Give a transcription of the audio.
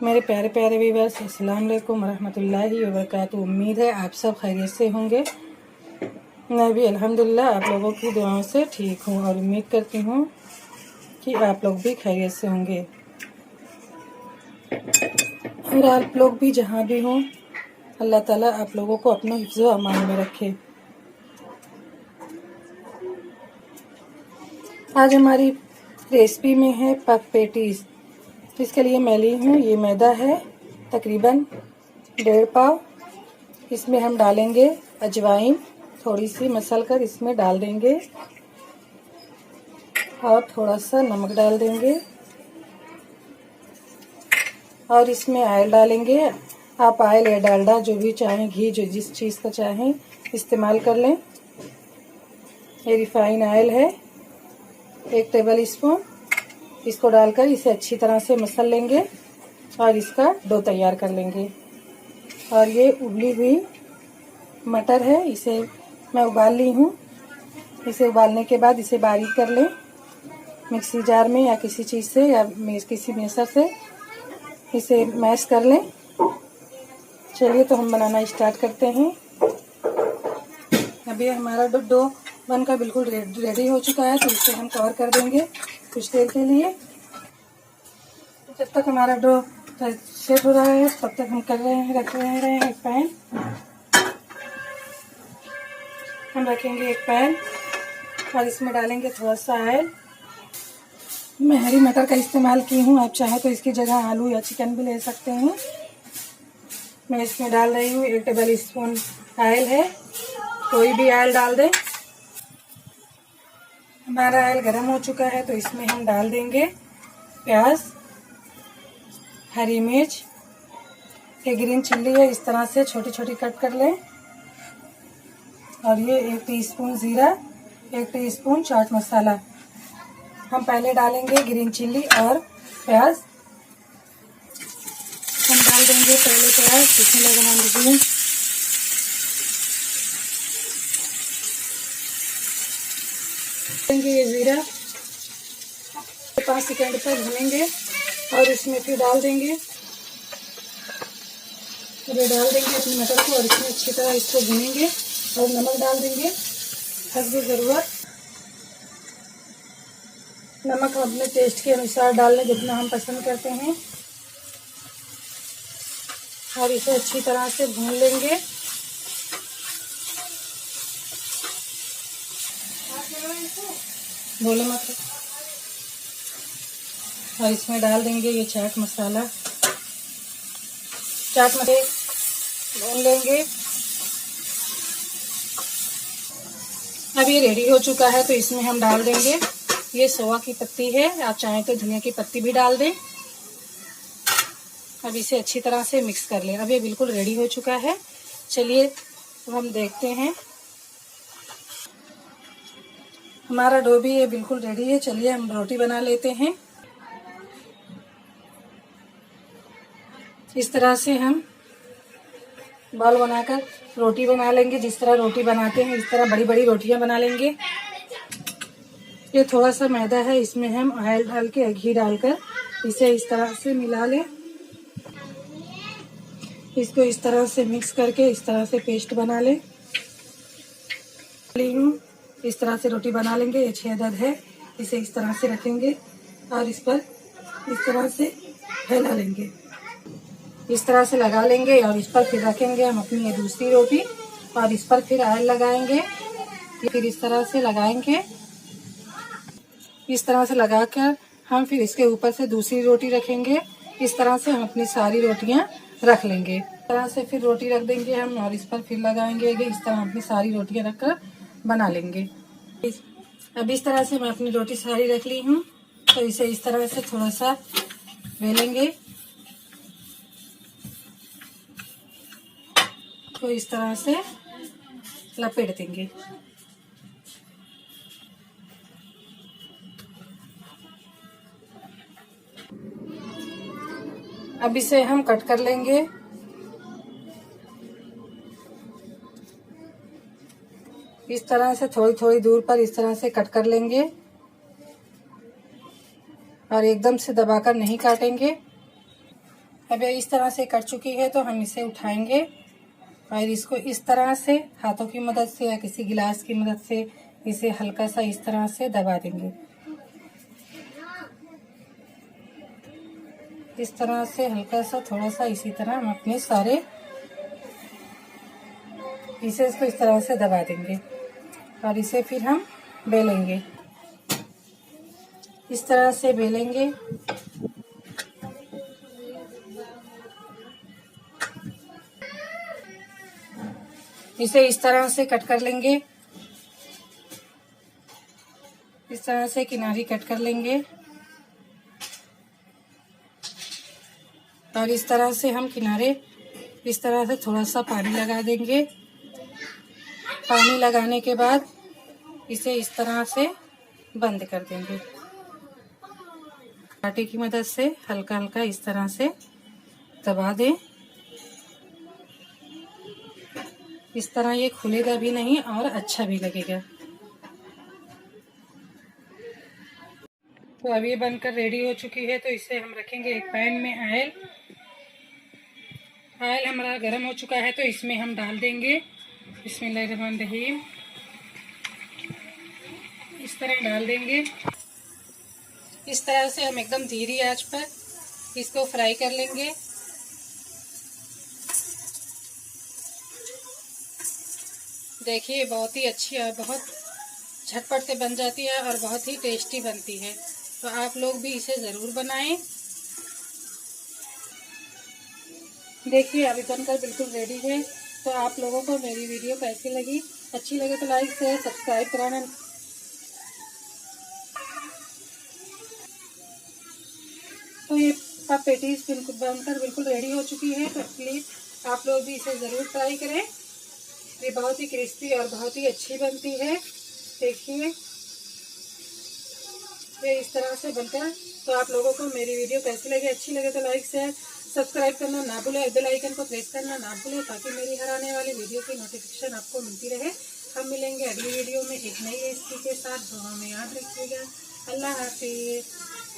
मेरे प्यारे प्यारे व्यूअर्स, अस्सलाम वालेकुम रहमतुल्लाहि व बरकातुहू। उम्मीद है आप सब खैरियत से होंगे। मैं भी अल्हम्दुलिल्लाह आप लोगों की दुआओं से ठीक हूँ और उम्मीद करती हूँ कि आप लोग भी खैरियत से होंगे और आप लोग भी जहाँ भी हों, अल्लाह ताला आप लोगों को अपने हिफ्ज़ व अमान में रखे। आज हमारी रेसिपी में है पफ पेटीज़। इसके लिए मैं ली हूँ, ये मैदा है तकरीबन 1.5 पाव। इसमें हम डालेंगे अजवाइन, थोड़ी सी मसल कर इसमें डाल देंगे और थोड़ा सा नमक डाल देंगे और इसमें ऑयल डालेंगे। आप ऑयल या डालडा जो भी चाहें, घी जो जिस चीज़ का चाहें इस्तेमाल कर लें। ये रिफाइन ऑयल है 1 टेबल स्पून। इसको डालकर इसे अच्छी तरह से मसल लेंगे और इसका डो तैयार कर लेंगे। और ये उबली हुई मटर है, इसे मैं उबाल ली हूँ। इसे उबालने के बाद इसे बारीक कर लें मिक्सी जार में या किसी चीज़ से या किसी मैशर से इसे मैश कर लें। चलिए तो हम बनाना स्टार्ट करते हैं। अभी हमारा डो बनकर बिल्कुल रेडी हो चुका है, तो इसे हम कवर कर देंगे कुछ देर के लिए। जब तक हमारा डो सेट हो रहा है तब तक हम रख रहे हैं एक पैन। हम रखेंगे एक पैन और इसमें डालेंगे थोड़ा सा ऑयल। मैं हरी मटर का इस्तेमाल की हूँ, आप चाहे तो इसकी जगह आलू या चिकन भी ले सकते हैं। मैं इसमें डाल रही हूँ 1 टेबल स्पून ऑयल है, कोई भी ऑयल डाल दें। हमारा ऑयल गर्म हो चुका है तो इसमें हम डाल देंगे प्याज, हरी मिर्च, ये ग्रीन चिल्ली है, इस तरह से छोटी छोटी कट कर लें। और ये 1 टीस्पून जीरा, 1 टीस्पून चाट मसाला। हम पहले डालेंगे ग्रीन चिल्ली और प्याज। हम डाल देंगे पहले प्याज, बिस्मिल्लाहिर्रहमानिर्रहीम। देंगे ये जीरा, 5 सेकंड तक भूनेंगे और इसमें फिर डाल देंगे अपनी मटर को और इसमें अच्छी तरह इसको भूनेंगे और नमक डाल देंगे हस्बे ज़रूरत। नमक अपने टेस्ट के अनुसार डाल लें जितना हम पसंद करते हैं और इसे अच्छी तरह से भून लेंगे। बोले मत। और इसमें डाल देंगे ये चाट मसाला भून लेंगे। अब ये रेडी हो चुका है तो इसमें हम डाल देंगे ये सोया की पत्ती है, आप चाहें तो धनिया की पत्ती भी डाल दें। अब इसे अच्छी तरह से मिक्स कर लें। अब ये बिल्कुल रेडी हो चुका है। चलिए अब हम देखते हैं। हमारा डो भी ये बिल्कुल रेडी है। चलिए हम रोटी बना लेते हैं। इस तरह से हम बॉल बनाकर रोटी बना लेंगे। जिस तरह रोटी बनाते हैं इस तरह बड़ी बड़ी रोटियां बना लेंगे। ये थोड़ा सा मैदा है, इसमें हम ऑयल डाल के घी डालकर इसे इस तरह से मिला लें। इसको इस तरह से मिक्स करके इस तरह से पेस्ट बना लें। इस तरह से रोटी बना लेंगे। ये 6 अदद है, इसे इस तरह से रखेंगे और इस पर इस तरह से फैला लेंगे, इस तरह से लगा लेंगे और इस पर फिर रखेंगे हम अपनी ये दूसरी रोटी और इस पर फिर ऑयल लगाएंगे। फिर इस तरह से लगाएंगे, इस तरह से लगाकर हम फिर इसके ऊपर से दूसरी रोटी रखेंगे। इस तरह से हम अपनी सारी रोटियां रख लेंगे। इस तरह से फिर रोटी रख देंगे हम और इस पर फिर लगाएंगे। इस तरह अपनी सारी रोटियां रखकर बना लेंगे। अब इस तरह से मैं अपनी रोटी सारी रख ली हूँ, तो इसे इस तरह से थोड़ा सा बेलेंगे। तो इस तरह से लपेट देंगे। अब इसे हम कट कर लेंगे। इस तरह से थोड़ी थोड़ी दूर पर इस तरह से कट कर लेंगे और एकदम से दबाकर नहीं काटेंगे। अब ये इस तरह से कट चुकी है तो हम इसे उठाएंगे और इसको इस तरह से हाथों की मदद से या किसी गिलास की मदद से इसे हल्का सा इस तरह से दबा देंगे। इस तरह से हल्का सा थोड़ा सा इसी तरह हम अपने सारे पीसेस को इस तरह से दबा देंगे और इसे फिर हम बेलेंगे। इस तरह से बेलेंगे। इसे इस तरह से कट कर लेंगे। इस तरह से किनारी कट कर लेंगे और इस तरह से हम किनारे इस तरह से थोड़ा सा पानी लगा देंगे। पानी लगाने के बाद इसे इस तरह से बंद कर देंगे। कांटे की मदद से हल्का हल्का इस तरह से दबा दें। इस तरह ये खुलेगा भी नहीं और अच्छा भी लगेगा। तो अब ये बनकर रेडी हो चुकी है। तो इसे हम रखेंगे एक पैन में। ऑयल हमारा गर्म हो चुका है तो इसमें हम डाल देंगे। बिस्मिल्लाहिर्रहमानिर्रहीम। इस तरह डाल देंगे। इस तरह से हम एकदम धीमी आंच पर इसको फ्राई कर लेंगे। देखिए बहुत ही अच्छी और बहुत झटपट से बन जाती है और बहुत ही टेस्टी बनती है। तो आप लोग भी इसे ज़रूर बनाएं। देखिए अभी बनकर बिल्कुल रेडी है। तो आप लोगों को मेरी वीडियो कैसी लगी? अच्छी लगे तो लाइक शेयर सब्सक्राइब कराना। तो ये पेटीज बिल्कुल बनकर बिल्कुल रेडी हो चुकी है। तो प्लीज़ आप लोग भी इसे ज़रूर ट्राई करें। ये बहुत ही क्रिस्पी और बहुत ही अच्छी बनती है। देखिए ये इस तरह से बनकर। तो आप लोगों को मेरी वीडियो कैसी लगी? अच्छी लगे तो लाइक शेयर सब्सक्राइब करना ना भूलें। बेल आइकन को प्रेस करना ना भूलें ताकि मेरी हर आने वाली वीडियो की नोटिफिकेशन आपको मिलती रहे। हम मिलेंगे अगली वीडियो में एक नई रेसिपी के साथ। दुआ में याद रखिएगा। अल्लाह हाफिज़।